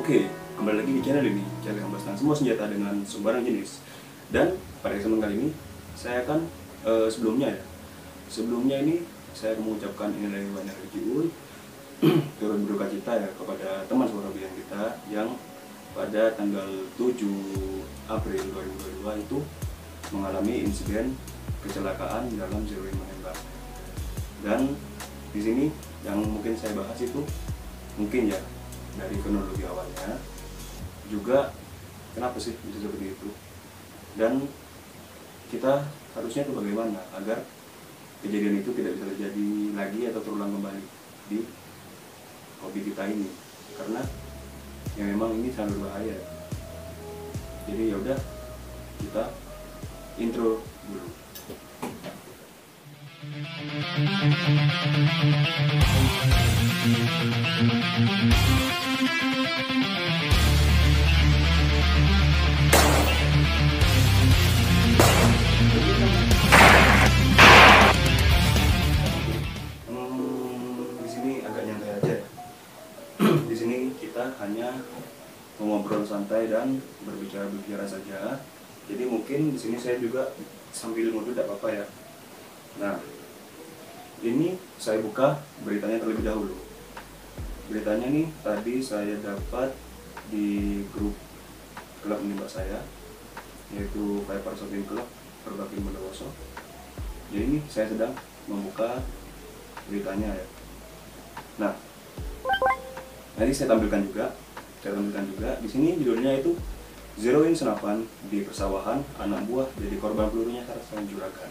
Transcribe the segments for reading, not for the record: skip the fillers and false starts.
Oke, kembali lagi di channel ini, channel yang membahas tentang semua senjata dengan sembarang jenis. Dan pada kesempatan kali ini, saya akan sebelumnya ini saya mengucapkan innalillahi wa inna ilaihi raji'un, turut berduka cita ya kepada teman seorang kita yang pada tanggal 7 April 2022 itu mengalami insiden kecelakaan dalam zero aim menembak. Dan di sini yang mungkin saya bahas itu mungkin ya dari kronologi awalnya, juga kenapa sih bisa seperti itu, dan kita harusnya itu bagaimana agar kejadian itu tidak bisa terjadi lagi atau terulang kembali di hobi kita ini, karena ya memang ini sangat berbahaya. Jadi ya udah, kita intro dulu. Di sini agak nyantai aja. Di sini kita hanya ngobrol santai dan berbicara saja. Jadi mungkin di sini saya juga sambil ngobrol tidak apa-apa ya. Nah, ini saya buka beritanya terlebih dahulu. Beritanya nih tadi saya dapat di grup klub menembak saya, yaitu Viper Shooting Club Perbakin Bondowoso. Jadi ini saya sedang membuka beritanya ya. Nah, nanti saya tampilkan juga. Di sini judulnya itu Zero Aim Senapan di Persawahan, anak buah jadi korban pelurunya sarang juragan.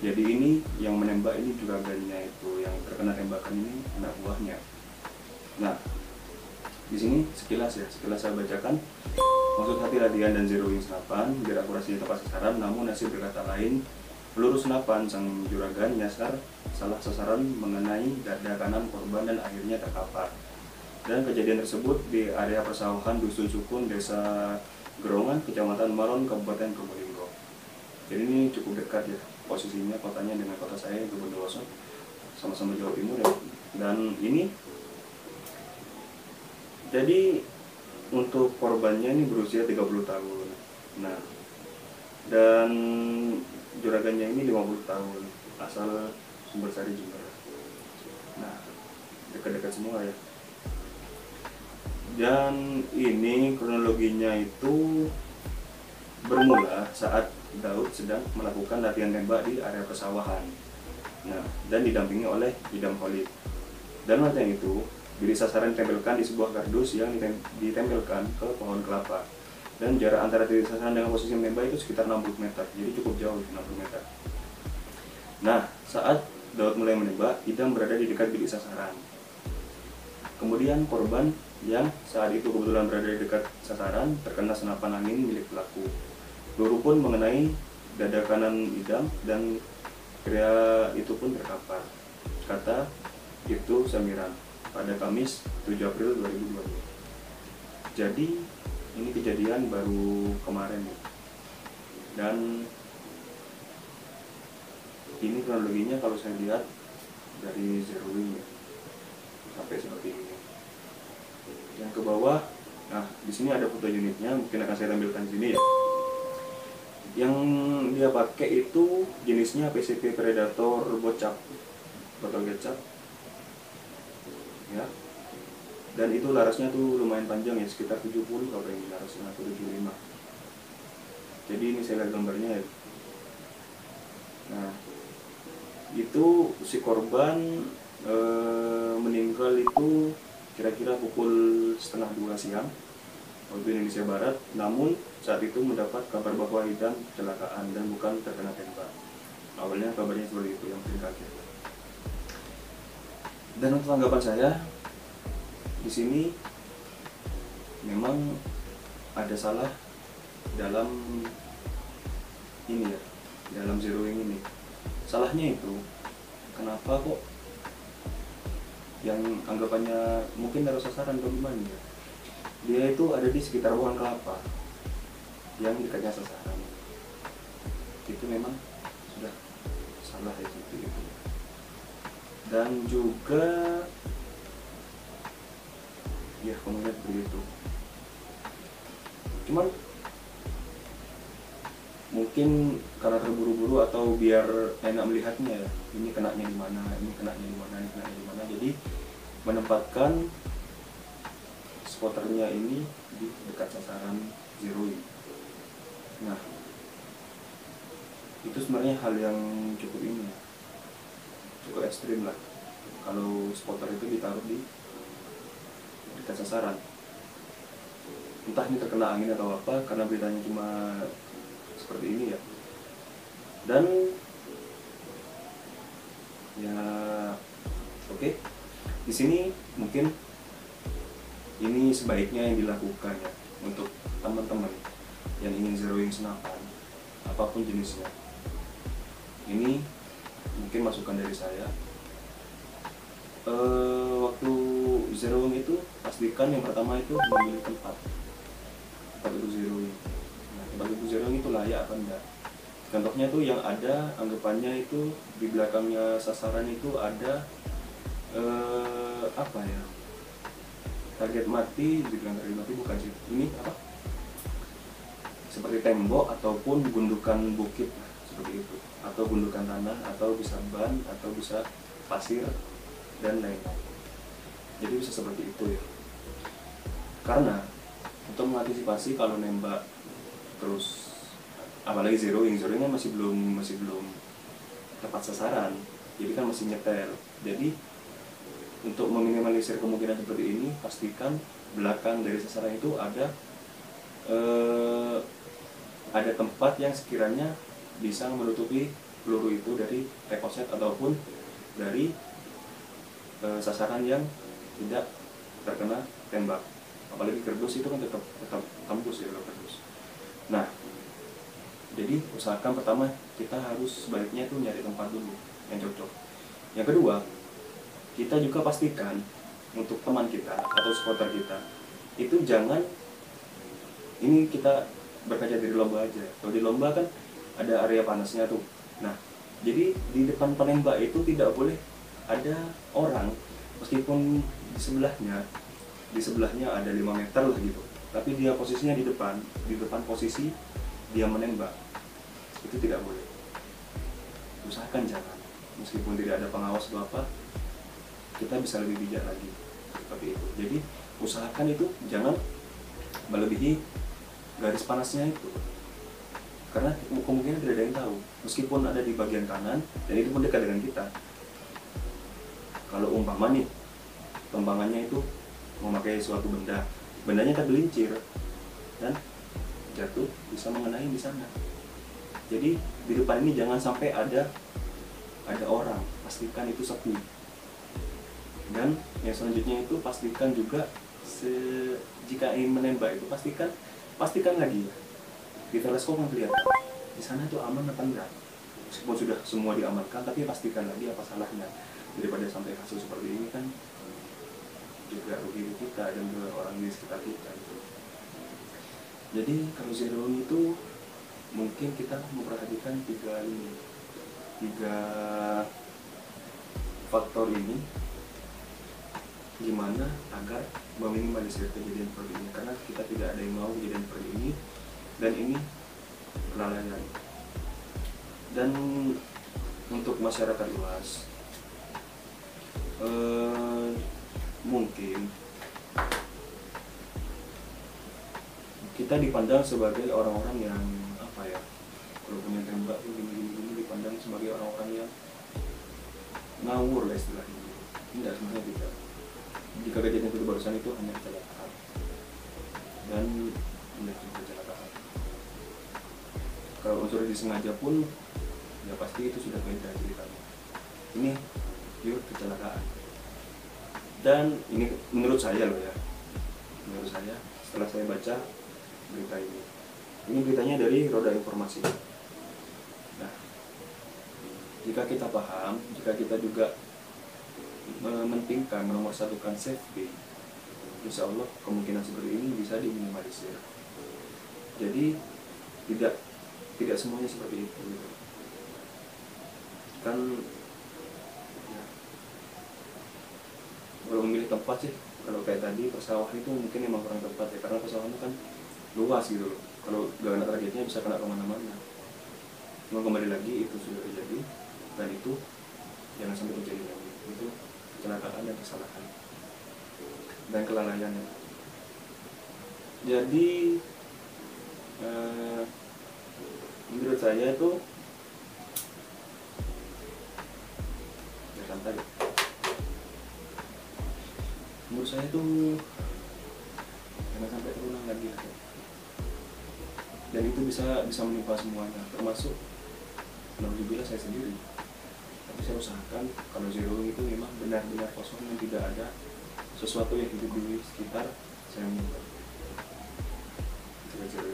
Jadi ini yang menembak ini juragannya, itu yang terkena tembakan ini anak buahnya. Nah, di sini sekilas saya bacakan. Maksud hati latihan dan zero aim senapan biar akurasinya tepat sasaran, namun hasil berkata lain. Peluru senapan sang juragan nyasar salah sasaran mengenai dada kanan korban dan akhirnya terkapar. Dan kejadian tersebut di area persawahan Dusun Sukun, Desa Gerongan, Kecamatan Maron, Kabupaten Probolinggo. Jadi ini cukup dekat ya posisinya kotanya dengan kota saya, yaitu Bondowoso, sama-sama Jawa Timur ya. Dan ini jadi untuk korbannya ini berusia 30 tahun. Nah, dan juragannya ini 50 tahun, asal Sumbersari, Jember. Nah, dekat-dekat semua ya. Dan ini kronologinya itu bermula saat Daud sedang melakukan latihan tembak di area persawahan. Nah, dan didampingi oleh Idam Khalid. Dan latihan itu bilik sasaran ditempelkan di sebuah kardus yang ditempelkan ke pohon kelapa. Dan jarak antara titik sasaran dengan posisi menembak itu sekitar 60 meter. Jadi cukup jauh, 60 meter. Nah, saat Daud mulai menembak, Idam berada di dekat bilik sasaran. Kemudian korban yang saat itu kebetulan berada di dekat sasaran terkena senapan angin milik pelaku. Peluru pun mengenai dada kanan Idam dan pria itu pun terkapar. Kata Ibtu Samiran pada Kamis 7 April 2022. Jadi ini kejadian baru kemarin ya. Dan ini kronologinya kalau saya lihat dari zero aim ya, sampai seperti ini. Yang ke bawah, nah di sini ada foto unitnya, mungkin akan saya tampilkan di sini ya. Yang dia pakai itu jenisnya PCP Predator bocap, botol kecap ya. Dan itu larasnya tuh lumayan panjang ya, sekitar 70 kalau ini larasnya, atau 75. Jadi ini saya lihat gambarnya ya. Nah, itu si korban meninggal itu kira-kira pukul 1:30 siang waktu Indonesia Barat. Namun saat itu mendapat kabar bahwa Idam kecelakaan dan bukan terkena tembak. Awalnya kabarnya seperti itu, yang bikin kaget. Dan untuk tanggapan saya di sini memang ada salah dalam ini ya, dalam zero aim ini. Salahnya itu kenapa kok yang anggapannya mungkin taruh sasaran atau gimana ya, dia itu ada di sekitar pohon kelapa yang dekatnya sasaran. Itu memang sudah salah ya seperti itu. Dan juga ya kemungkinan seperti itu. Cuman mungkin karena terburu-buru atau biar enak melihatnya ya, ini kenanya di mana, ini kenanya di mana, ini kenanya di mana, jadi menempatkan spotternya ini di dekat sasaran zeroing. Nah, itu sebenarnya hal yang cukup ini ya, cukup ekstrim lah kalau spotter itu ditaruh di dekat sasaran. Entah ini terkena angin atau apa, karena beritanya cuma seperti ini ya. Dan ya oke, di sini mungkin ini sebaiknya yang dilakukan ya untuk teman-teman yang ingin zeroing senapan apapun jenisnya. Ini mungkin masukan dari saya. Waktu zeroing itu pastikan yang pertama itu memilih tempat untuk zeroing. Nah, tempat untuk zeroing itu layak apa enggak? Contohnya tuh yang ada anggapannya itu di belakangnya sasaran itu ada apa ya? Target mati, dibilang target mati bukan sih. Ini apa? Seperti tembok ataupun gundukan bukit seperti itu, atau gundukan tanah, atau bisa ban, atau bisa pasir dan lain-lain. Jadi bisa seperti itu ya. Karena untuk mengantisipasi kalau nembak terus, apalagi zeroingnya masih belum tepat sasaran, jadi kan masih nyetel. Jadi untuk meminimalisir kemungkinan seperti ini, pastikan belakang dari sasaran itu ada tempat yang sekiranya bisa menutupi peluru itu dari rekoset ataupun dari sasaran yang tidak terkena tembak. Apalagi kerdus itu kan tetap tembus ya kalau kerdus. Nah, jadi usahakan pertama kita harus sebaiknya itu nyari tempat dulu yang cocok. Yang kedua, kita juga pastikan untuk teman kita atau spotter kita itu jangan, ini kita berkaca dari lomba aja. Kalau di lomba kan ada area panasnya tuh. Nah, jadi di depan penembak itu tidak boleh ada orang, meskipun di sebelahnya ada 5 meter lah gitu, tapi dia posisinya di depan posisi dia menembak, itu tidak boleh. Usahakan jangan, meskipun tidak ada pengawas atau apa, kita bisa lebih bijak lagi seperti itu. Jadi usahakan itu jangan melebihi garis panasnya itu, karena kemungkinan tidak ada yang tahu, meskipun ada di bagian kanan dan itu pun dekat dengan kita. Kalau umpama nih tembakannya itu memakai suatu bendanya tergelincir dan jatuh, bisa mengenai di sana. Jadi di depan ini jangan sampai ada orang, pastikan itu sepi. Dan yang selanjutnya itu pastikan juga jika ingin menembak itu pastikan lagi ya, di teleskop yang kelihatan di sana itu aman apa enggak. Meskipun sudah semua diamankan, tapi pastikan lagi apa salahnya, daripada sampai kasus seperti ini kan juga rugi kita dan juga orang di sekitar kita gitu. Jadi kalau zeroing itu mungkin kita memperhatikan tiga faktor ini, gimana agar meminimalisir kejadian seperti ini, karena kita tidak ada yang mau kejadian seperti ini, dan ini kelalaian. Dan untuk masyarakat luas, mungkin kita dipandang sebagai orang-orang yang apa ya, kalau punya tembak gini dipandang sebagai orang-orang yang ngawur lah istilahnya. Tidak, sebenarnya tidak. Jika kejadian itu barusan itu hanya kecelakaan dan kecelakaan. Kalau unsur disengaja pun ya pasti itu sudah beda ceritanya. Ini pure kecelakaan. Dan ini menurut saya loh ya, menurut saya setelah saya baca berita ini beritanya dari Roda Informasi. Nah, jika kita paham, jika kita juga mementingkan, menomorsatukan safety, insya Allah kemungkinan seperti ini bisa diminimalisir. Jadi tidak semuanya seperti itu gitu. Kan ya, kalau memilih tempat sih Kalau kayak tadi persawahan itu mungkin memang kurang tepat ya, karena persawahan itu kan luas gitu loh. Kalau gak kena targetnya bisa kena kemana-mana. Cuma kembali lagi itu sudah terjadi, dan itu jangan sampai terjadi lagi. Itu kecelakaan dan kesalahan dan kelalaian ya. Jadi menurut saya itu ya santai. Menurut saya itu jangan sampai terulang lagi ya. Dan itu bisa menimpa semuanya, termasuk alhamdulillah saya sendiri. Tapi saya usahakan kalau zero itu memang benar-benar kosong dan tidak ada sesuatu yang hidup di sekitar saya menimpa.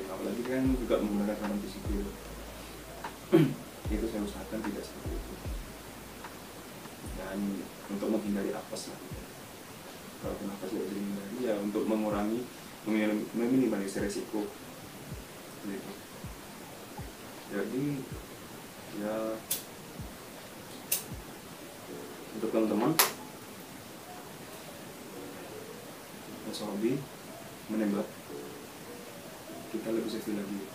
Apalagi kan juga menggunakan rekaman CCTV. Itu saya usahakan tidak seperti itu. Dan untuk menghindari apes lah. Kalau kenapa tidak bisa dihindari ya untuk mengurangi, meminimalisir resiko. Gitu. Jadi ya untuk teman-teman yang hobi menembak, kita lebih safety lagi,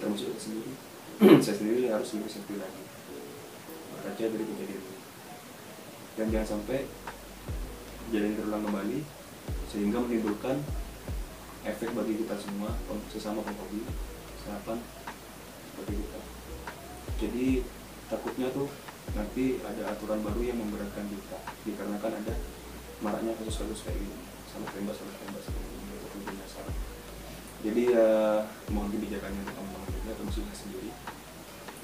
termasuk saya sendiri. Saya sendiri harus lebih safety lagi kaca dari kejadian ini, dan jangan sampai kejadian terulang kembali sehingga menimbulkan efek bagi kita semua, sesama penghobi sarapan seperti kita. Jadi takutnya tuh nanti ada aturan baru yang memberatkan kita dikarenakan ada maraknya kasus-kasus kayak gini, salah tembak seperti ini ataupun penyasar. Jadi mohon kebijakannya untuk teman-teman juga, termasuk saya sendiri,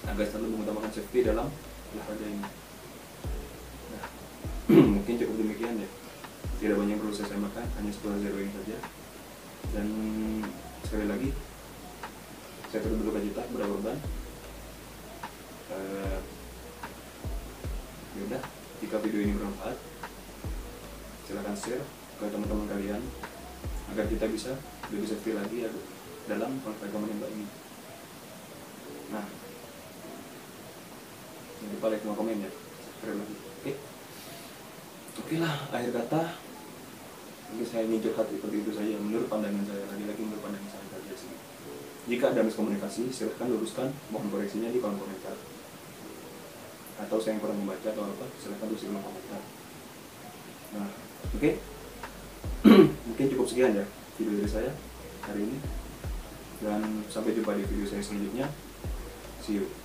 agar selalu mengutamakan safety dalam olahraga ini. Nah, mungkin cukup demikian ya. Tidak banyak yang perlu saya sampaikan, hanya seputar zero ini saja. Dan sekali lagi, saya turut berduka cita berkorban. Ya udah, jika video ini bermanfaat, silakan share ke teman-teman kalian agar kita bisa lebih safety lagi ya dalam olahraga menembak ini. Nah, jangan lupa like sama komen ya. Sekali lagi, oke lah, akhir kata mungkin saya ingin curhat seperti itu saja. Menurut pandangan saya, lagi-lagi menurut pandangan saya saja sih. Jika ada miskomunikasi, silahkan luruskan, mohon koreksinya di kolom komentar. Atau saya yang kurang membaca atau apa, silahkan tulis di kolom komentar. Nah, oke. Mungkin cukup sekian ya video dari saya hari ini, dan sampai jumpa di video saya selanjutnya. See you.